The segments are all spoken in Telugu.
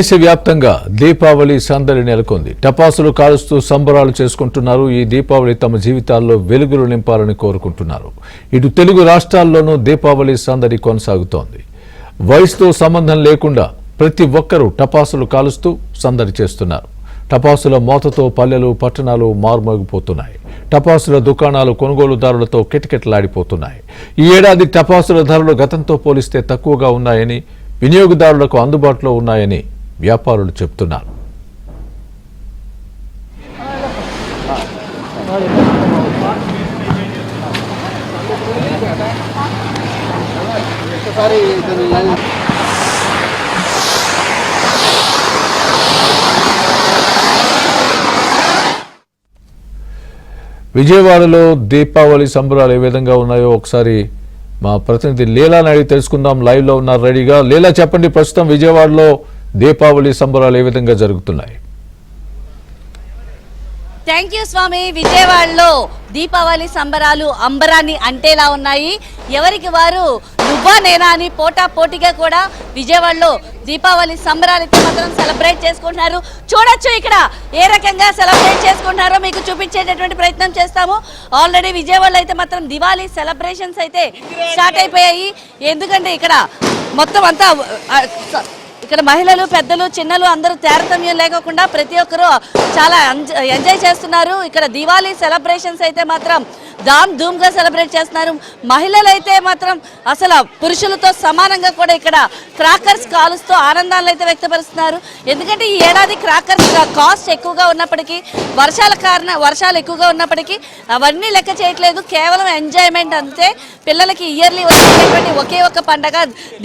దేశవ్యాప్తంగా దీపావళి సందడి నెలకొంది. టపాసులు కాలుస్తూ సంబరాలు చేసుకుంటున్నారు. ఈ దీపావళి తమ జీవితాల్లో వెలుగులు నింపాలని కోరుకుంటున్నారు. ఇటు తెలుగు రాష్ట్రాల్లోనూ దీపావళి సందడి కొనసాగుతోంది. వయసుతో సంబంధం లేకుండా ప్రతి ఒక్కరూ టపాసులు కాలుస్తూ సందడి చేస్తున్నారు. టపాసుల మోతతో పల్లెలు పట్టణాలు మారుమోగిపోతున్నాయి. టపాసుల దుకాణాలు కొనుగోలుదారులతో కిటకిటలాడిపోతున్నాయి. ఈ ఏడాది టపాసుల ధరలు గతంతో పోలిస్తే తక్కువగా ఉన్నాయని, వినియోగదారులకు అందుబాటులో ఉన్నాయని వ్యాపారులు చెబుతున్నారు. విజయవాడలో దీపావళి సంబరాలు ఏ విధంగా ఉన్నాయో ఒకసారి మా ప్రతినిధి లీలాని అడిగి తెలుసుకుందాం. లైవ్ లో ఉన్నారు రెడీగా. లీలా, చెప్పండి, ప్రస్తుతం విజయవాడలో దీపావళి సంబరాలు ఏ విధంగా జరుగుతున్నాయి? థ్యాంక్ యూ స్వామి. విజయవాడలో దీపావళి సంబరాలు అంబరాన్ని అంటేలా ఉన్నాయి. ఎవరికి వారు నువ్వా నేనా అని పోటా పోటీగా కూడా విజయవాడలో దీపావళి సంబరాలతో మాత్రం సెలబ్రేట్ చేసుకుంటున్నారు. చూడొచ్చు ఇక్కడ ఏ రకంగా సెలబ్రేట్ చేసుకుంటున్నారో మీకు చూపించేటటువంటి ప్రయత్నం చేస్తాము. ఆల్రెడీ విజయవాడలో అయితే మాత్రం దివాళీ సెలబ్రేషన్స్ అయితే స్టార్ట్ అయిపోయాయి. ఎందుకంటే ఇక్కడ మొత్తం అంతా ఇక్కడ మహిళలు, పెద్దలు, చిన్నలు అందరూ తారతమ్యం లేకుండా ప్రతి ఒక్కరూ చాలా ఎంజాయ్ చేస్తున్నారు. ఇక్కడ దివాళీ సెలబ్రేషన్స్ అయితే మాత్రం ధూమ్గా సెలబ్రేట్ చేస్తున్నారు. మహిళలు అయితే మాత్రం అసలు పురుషులతో సమానంగా కూడా ఇక్కడ క్రాకర్స్ కాలుస్తూ ఆనందాలు అయితే వ్యక్తపరుస్తున్నారు. ఎందుకంటే ఈ ఏడాది క్రాకర్స్ కాస్ట్ ఎక్కువగా ఉన్నప్పటికీ, వర్షాలు ఎక్కువగా ఉన్నప్పటికీ అవన్నీ లెక్క చేయట్లేదు. కేవలం ఎంజాయ్మెంట్ అంతే. పిల్లలకి ఇయర్లీ వచ్చేటువంటి ఒకే ఒక పండగ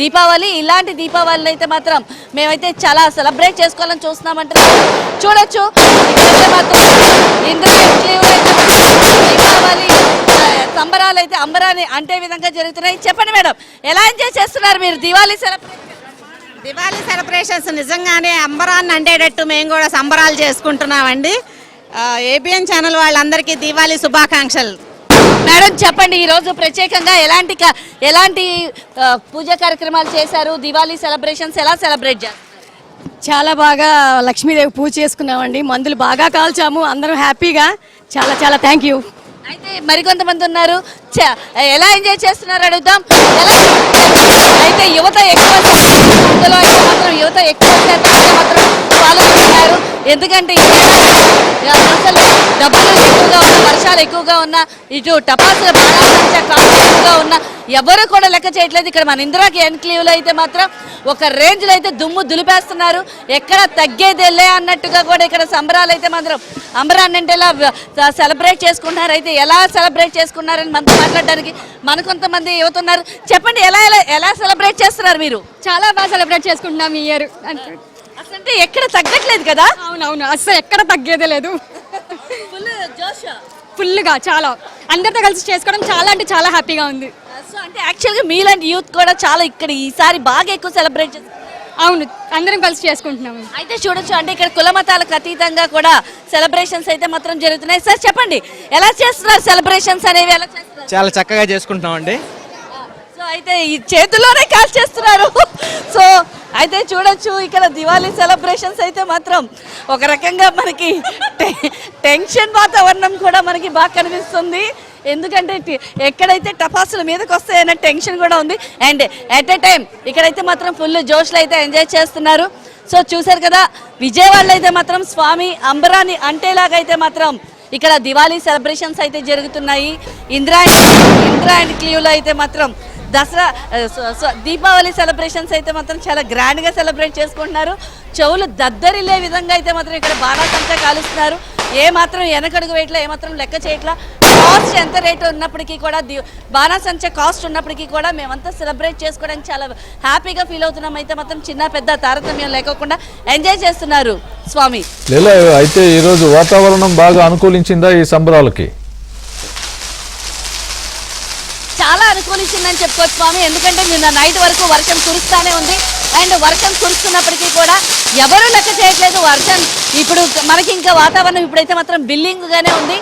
దీపావళి. ఇలాంటి దీపావళిని అయితే మాత్రం మేమైతే చాలా సెలబ్రేట్ చేసుకోవాలని చూస్తున్నామంటే చూడొచ్చు. ఇక్కడైతే మాత్రం దీపావళి సంబరాలు అయితే అంబరాన్ని అంటే విధంగా జరుగుతున్నాయి. చెప్పండి మేడం, ఎలా ఎంజాయ్ చేస్తున్నారు మీరు దివాళీ సెలబ్రేషన్స్? నిజంగానే అంబరాన్ని అంటేటట్టు మేము కూడా సంబరాలు చేసుకుంటున్నామండి. ఏబిఎన్ ఛానల్ వాళ్ళందరికీ దీవాళీ శుభాకాంక్షలు. మేడం చెప్పండి, ఈరోజు ప్రత్యేకంగా ఎలాంటి పూజా కార్యక్రమాలు చేశారు? దివాళీ సెలబ్రేషన్స్ ఎలా సెలబ్రేట్ చేస్తారు? చాలా బాగా లక్ష్మీదేవి పూజ చేసుకున్నామండి. మందులు బాగా కాల్చాము, అందరం హ్యాపీగా. చాలా చాలా థ్యాంక్ యూ. అయితే మరికొంతమంది ఉన్నారు, ఎలా ఎంజాయ్ చేస్తున్నారు అడుగుదాం. అయితే యువత ఎక్కువ అందులో అయితే మాత్రం యువత ఎక్కువ మాత్రం పాల్గొంటున్నారు. ఎందుకంటే అసలు డబ్బులు ఎక్కువగా ఉన్న, వర్షాలు ఎక్కువగా ఉన్న, ఇటు టపాసుల బాణాసంచా కాస్ట్ ఎక్కువగా ఉన్న ఎవరు కూడా లెక్క చేయట్లేదు. ఇక్కడ మన ఇందిరాకి ఎన్క్లేవ్లో అయితే మాత్రం ఒక రేంజ్లో అయితే దుమ్ము దులిపేస్తున్నారు. ఎక్కడ తగ్గేదేలే అన్నట్టుగా కూడా ఇక్కడ సంబరాలు అయితే మాత్రం అంబరాన్ని అంటే ఇలా సెలబ్రేట్ చేసుకుంటున్నారు. అయితే ఎలా సెలబ్రేట్ చేసుకున్నారని మనతో మాట్లాడడానికి కొంతమంది యువత ఉన్నారు. చెప్పండి, ఎలా సెలబ్రేట్ చేస్తున్నారు మీరు? చాలా బాగా సెలబ్రేట్ చేసుకుంటున్నాం ఈ ఇయర్. అసలు ఎక్కడ తగ్గట్లేదు కదా? అవునవును, అసలు ఎక్కడ తగ్గేదే లేదు. ఫుల్గా చాలా అందరితో కలిసి చేసుకోవడం చాలా అంటే చాలా హ్యాపీగా ఉంది. సో అంటే యాక్చువల్గా మీలాంటి యూత్ కూడా చాలా ఇక్కడ ఈసారి బాగా ఎక్కువ సెలబ్రేట్ చేస్తారు. అవును, అందరం కలిసి చేసుకుంటున్నాము. అయితే చూడొచ్చు, అంటే ఇక్కడ కుల మతాలకు అతీతంగా కూడా సెలబ్రేషన్స్ అయితే మాత్రం జరుగుతున్నాయి. సార్ చెప్పండి, ఎలా చేస్తున్నారు సెలబ్రేషన్స్ అనేవి? ఎలా చేస్తున్నారు? చాలా చక్కగా చేసుకుంటున్నాం అండి. సో అయితే ఈ చేతుల్లోనే కాల్ చేస్తున్నారు. సో అయితే చూడొచ్చు, ఇక్కడ దివాళీ సెలబ్రేషన్స్ అయితే మాత్రం ఒక రకంగా మనకి టెన్షన్ వాతావరణం కూడా మనకి బాగా కనిపిస్తుంది. ఎందుకంటే ఎక్కడైతే టపాసుల మీదకి వస్తాయన్న టెన్షన్ కూడా ఉంది. అండ్ ఎట్ ఎ టైం ఇక్కడైతే మాత్రం ఫుల్ జోష్లో అయితే ఎంజాయ్ చేస్తున్నారు. సో చూసారు కదా, విజయవాడలో అయితే మాత్రం స్వామి అంబరాన్ని అంటేలాగా అయితే మాత్రం ఇక్కడ దివాళీ సెలబ్రేషన్స్ అయితే జరుగుతున్నాయి. ఇందిరా అండ్ క్లీవ్లో అయితే మాత్రం దసరా దీపావళి సెలబ్రేషన్స్ అయితే మాత్రం చాలా గ్రాండ్గా సెలబ్రేట్ చేసుకుంటున్నారు. చెవులు దద్దరిల్లే విధంగా అయితే మాత్రం ఇక్కడ బాణాసంచా కాలుస్తున్నారు. ఏ మాత్రం వెనకడుగు వేయట్లా, ఏమాత్రం లెక్క చేయట్లా. కాస్ట్ ఎంత రేటు ఉన్నప్పటికీ కూడా, బాణాసంచా కాస్ట్ ఉన్నప్పటికీ కూడా మేమంతా సెలబ్రేట్ చేసుకోవడానికి చాలా హ్యాపీగా ఫీల్ అవుతున్నాం. అయితే మాత్రం చిన్న పెద్ద తారతమ్యం లేకుండా ఎంజాయ్ చేస్తున్నారు స్వామి. అయితే ఈరోజు వాతావరణం బాగా అనుకూలించిందా ఈ సంబరాలకి? చాలా అనుకూలించిందని చెప్పుకోవచ్చు స్వామి. ఎందుకంటే నిన్న నైట్ వరకు వర్షం కురుస్తానే ఉంది. అండ్ వర్షం కురుస్తున్నప్పటికీ కూడా ఎవరూ లెక్క చేయట్లేదు వర్షం. ఇప్పుడు మనకి ఇంకా వాతావరణం ఇప్పుడైతే మాత్రం బిల్లింగ్గానే ఉంది.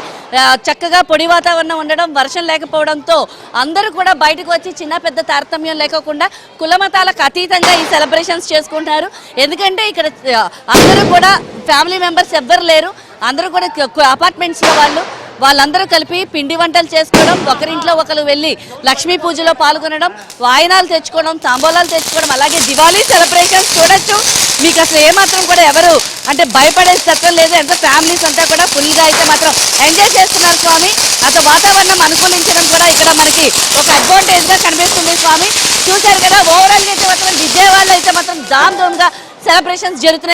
చక్కగా పొడి వాతావరణం ఉండడం, వర్షం లేకపోవడంతో అందరూ కూడా బయటకు వచ్చి చిన్న పెద్ద తారతమ్యం లేకోకుండా కులమతాలకు అతీతంగా ఈ సెలబ్రేషన్స్ చేసుకుంటారు. ఎందుకంటే ఇక్కడ అందరూ కూడా ఫ్యామిలీ మెంబర్స్ ఎవ్వరు లేరు, అందరూ కూడా అపార్ట్మెంట్స్లో వాళ్ళందరూ కలిపి పిండి వంటలు చేసుకోవడం, ఒకరింట్లో ఒకరు వెళ్ళి లక్ష్మీ పూజలో పాల్గొనడం, వాయినాలు తెచ్చుకోవడం, తాంబూలాలు తెచ్చుకోవడం, అలాగే దివాళీ సెలబ్రేషన్స్ చూడొచ్చు. మీకు అసలు ఏమాత్రం కూడా ఎవరు అంటే భయపడే తత్వం లేదు. ఎంత ఫ్యామిలీస్ అంతా కూడా ఫుల్గా అయితే మాత్రం ఎంజాయ్ చేస్తున్నారు స్వామి. అసలు వాతావరణం అనుకూలించడం కూడా ఇక్కడ మనకి ఒక అడ్వాంటేజ్గా కనిపిస్తుంది స్వామి. చూశారు కదా, ఓవరాల్గా అయితే మాత్రం విజయవాడలో అయితే మాత్రం ధామ్ ధూమ్గా సెలబ్రేషన్స్ జరుగుతున్నాయి.